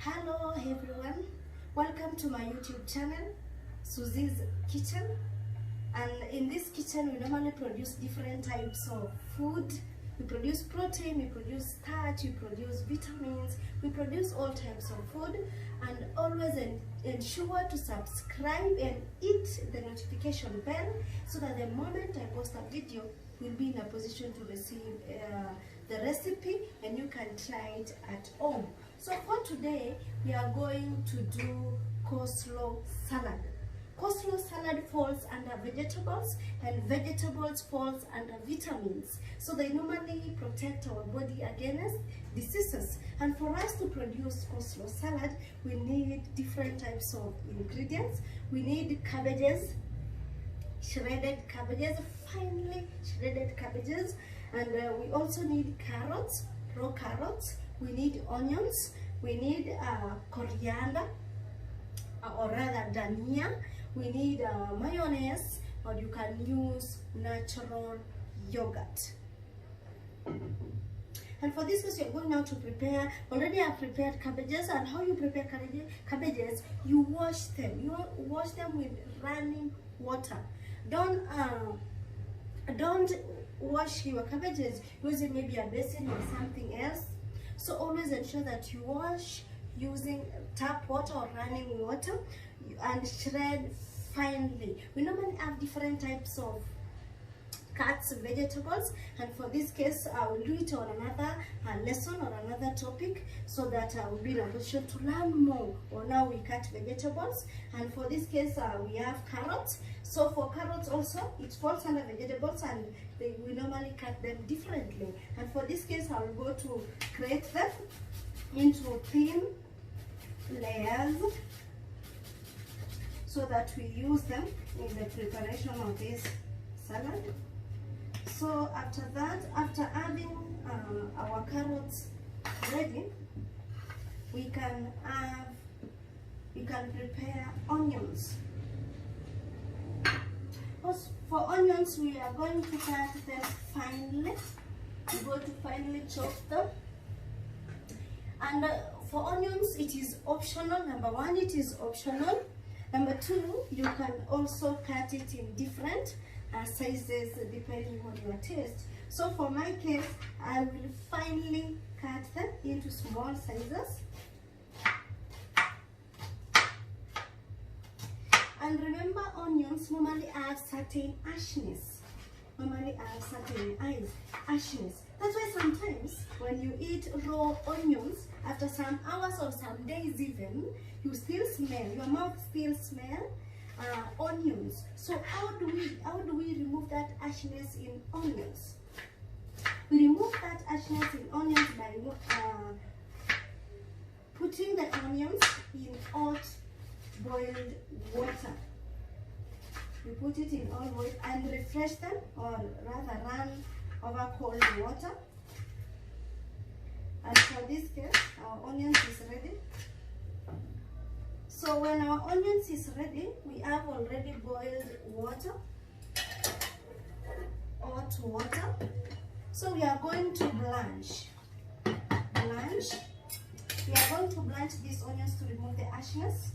Hello everyone, welcome to my YouTube channel, SUZZIE'S Kitchen. And in this kitchen we normally produce different types of food. We produce protein, we produce starch, we produce vitamins, we produce all types of food. And always ensure to subscribe and hit the notification bell so that the moment I post a video, you'll be in a position to receive the recipe and you can try it at home. So for today, we are going to do coleslaw salad. Coleslaw salad falls under vegetables and vegetables falls under vitamins. So they normally protect our body against diseases. And for us to produce coleslaw salad, we need different types of ingredients. We need cabbages, shredded cabbages, finely shredded cabbages. And we also need carrots, raw carrots. We need onions, we need coriander, or rather dhania, we need mayonnaise, or you can use natural yogurt. And for this case, you're going now to prepare, already I've prepared cabbages. And how you prepare cabbages, you wash them. You wash them with running water. Don't wash your cabbages using maybe a basin or something else. So always ensure that you wash using tap water or running water and shred finely. We normally have different types of cuts of vegetables, and for this case I will do it on another lesson or another topic, so that I will be in a position to learn more on how we cut vegetables. And for this case we have carrots. So for carrots also, it falls under vegetables, and we normally cut them differently. And for this case I will go to grate them into thin layers so that we use them in the preparation of this salad. So after that, after having our carrots ready, we can prepare onions. For onions, we are going to cut them finely. We go to finely chop them. And for onions, it is optional. Number one, it is optional. Number two, you can also cut it in different sizes depending on your taste. So for my case, I will finely cut them into small sizes. And remember, onions normally have certain harshness. Harshness. That's why sometimes when you eat raw onions, after some hours or some days even, you still smell, your mouth still smell onions. So how do we remove that harshness in onions? We remove that harshness in onions by putting the onions in hot boiled water. We put it in hot boiled and refresh them, or rather run over cold water. And for this case, our onions is ready. So when our onions is ready, we have already boiled water, hot water. So we are going to blanch. We are going to blanch these onions to remove the harshness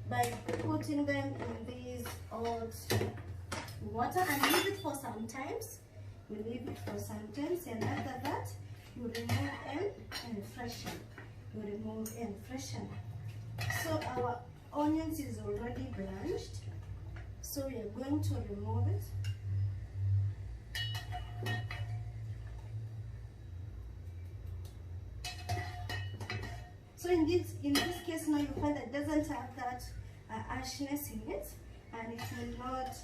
by putting them in this hot water and leave it for some times. We leave it for some times, and after that, you remove and freshen. So our onions is already blanched. So we are going to remove it. So in this case now, you find that it doesn't have that harshness in it, and it will not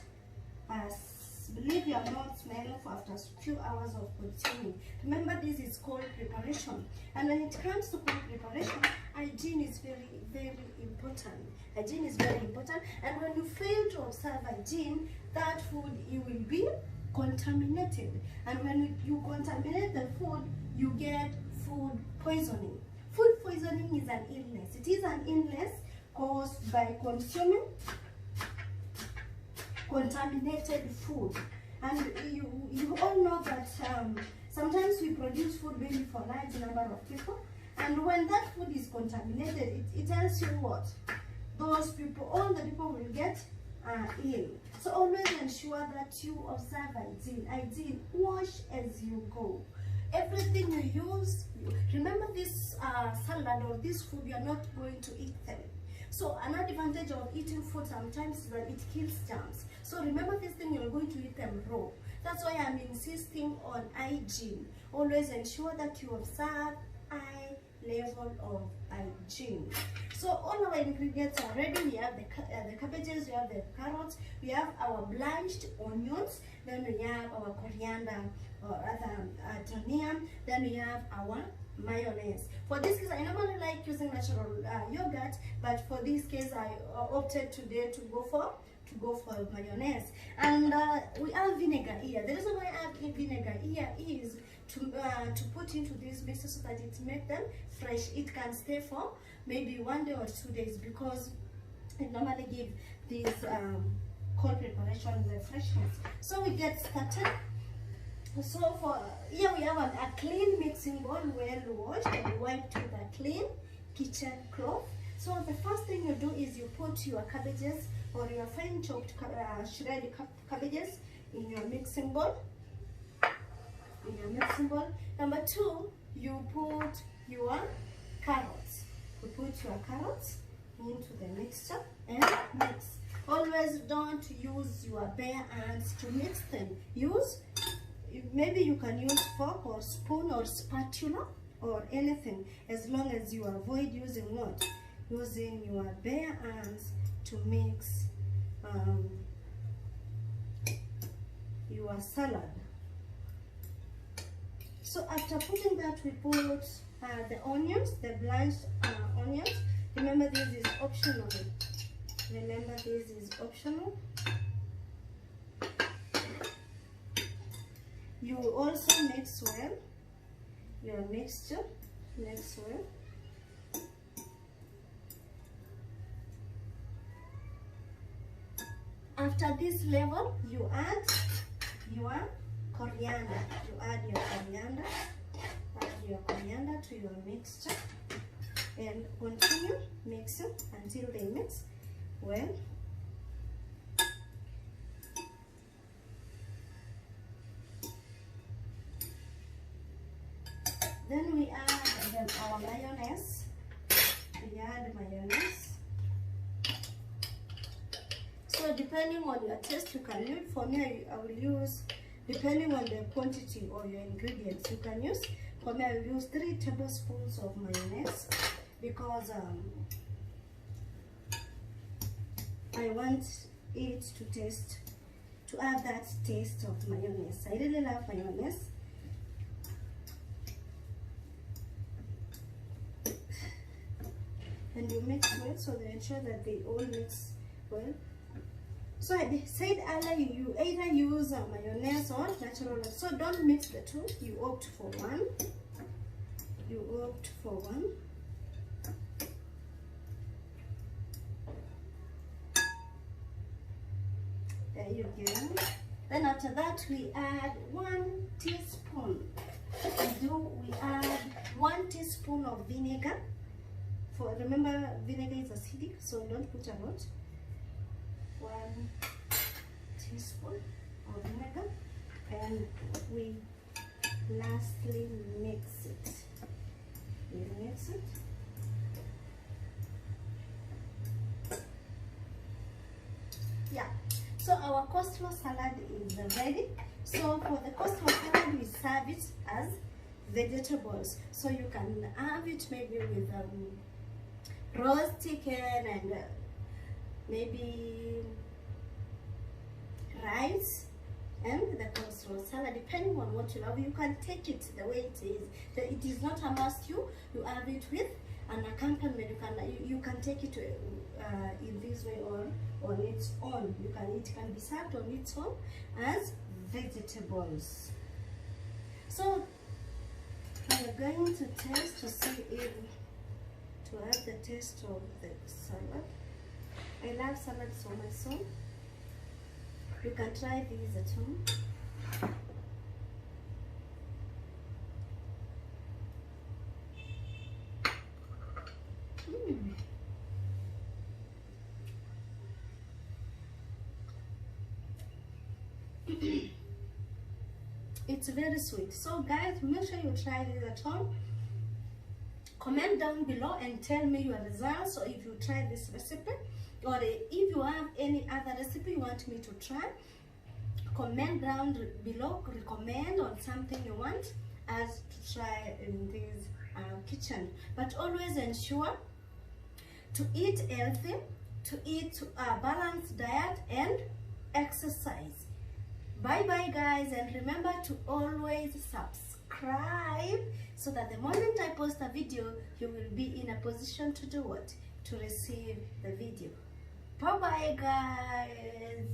leave your mouth smelling for after a few hours of continuing. Remember, this is cold preparation, and when it comes to cold preparation, hygiene is very, very important. Hygiene is very important, and when you fail to observe hygiene, that food, it will be contaminated, and when you contaminate the food, you get food poisoning. Food poisoning is an illness. It is an illness caused by consuming contaminated food. And you all know that sometimes we produce food maybe for a large number of people, And when that food is contaminated, it tells you what? Those people, all the people will get ill. So always ensure that you observe hygiene. Hygiene, wash as you go. Everything you use, remember this salad or this food, you are not going to eat them. So an advantage of eating food sometimes is that it kills germs. So remember this thing, you're going to eat them raw. That's why I'm insisting on hygiene. Always ensure that you observe high level of hygiene. So all our ingredients are ready. We have the cabbages, we have the carrots, we have our blanched onions, then we have our coriander or other dhania, then we have our mayonnaise. For this case, I normally like using natural yogurt, but for this case, I opted today to go for mayonnaise. And we have vinegar here. The reason why I have vinegar here is to put into this mixture so that it makes them fresh. It can stay for maybe 1 day or 2 days, because it normally gives these cold preparation the freshness. So we get started. So for here we have a clean mixing bowl, well washed and wiped with a clean kitchen cloth. So the first thing you do is you put your cabbages or your fine chopped shredded cabbages in your mixing bowl. Number 2, you put your carrots. You put your carrots into the mixture and mix. Always don't use your bare hands to mix them. Maybe you can use fork or spoon or spatula or anything, as long as you avoid using what? Using your bare hands to mix your salad. So after putting that, we put the onions, the blanched onions. Remember, this is optional. You also mix well your mixture. Mix well. After this level, you add your coriander. Add your coriander to your mixture and continue mixing until they mix well. Then we add our mayonnaise. We add mayonnaise. So depending on your taste, you can use. For me, I will use, depending on the quantity or your ingredients, you can use. For me, I will use 3 tablespoons of mayonnaise, because I want it to have that taste of mayonnaise. I really love mayonnaise. And you mix well, so they ensure that they all mix well. So I said earlier, you either use mayonnaise or natural. So don't mix the two. You opt for one. There you go. Then after that, we add 1 teaspoon. We add 1 teaspoon of vinegar. Remember, vinegar is acidic, so don't put a lot. 1 teaspoon of vinegar, and we lastly mix it. Yeah, so our coleslaw salad is ready. So for the coleslaw salad, we serve it as vegetables. So you can have it maybe with roast chicken and maybe rice and the coleslaw salad, depending on what you love. You can take it the way it is. It is not a must. You have it with an accompaniment. You can take it in this way or on its own. It can be served on its own as vegetables. So we are going to taste to see if to have the taste of the salad. I love salad so much, so you can try these at home. it's very sweet. So guys, make sure you try this at home. Comment down below and tell me your results, or if you try this recipe, or if you have any other recipe you want me to try. Comment down below, recommend on something you want us to try in this kitchen. But always ensure to eat healthy, to eat a balanced diet, and exercise. Bye bye guys, and remember to always subscribe so that the moment I post a video, you will be in a position to do what? To receive the video. Bye bye guys.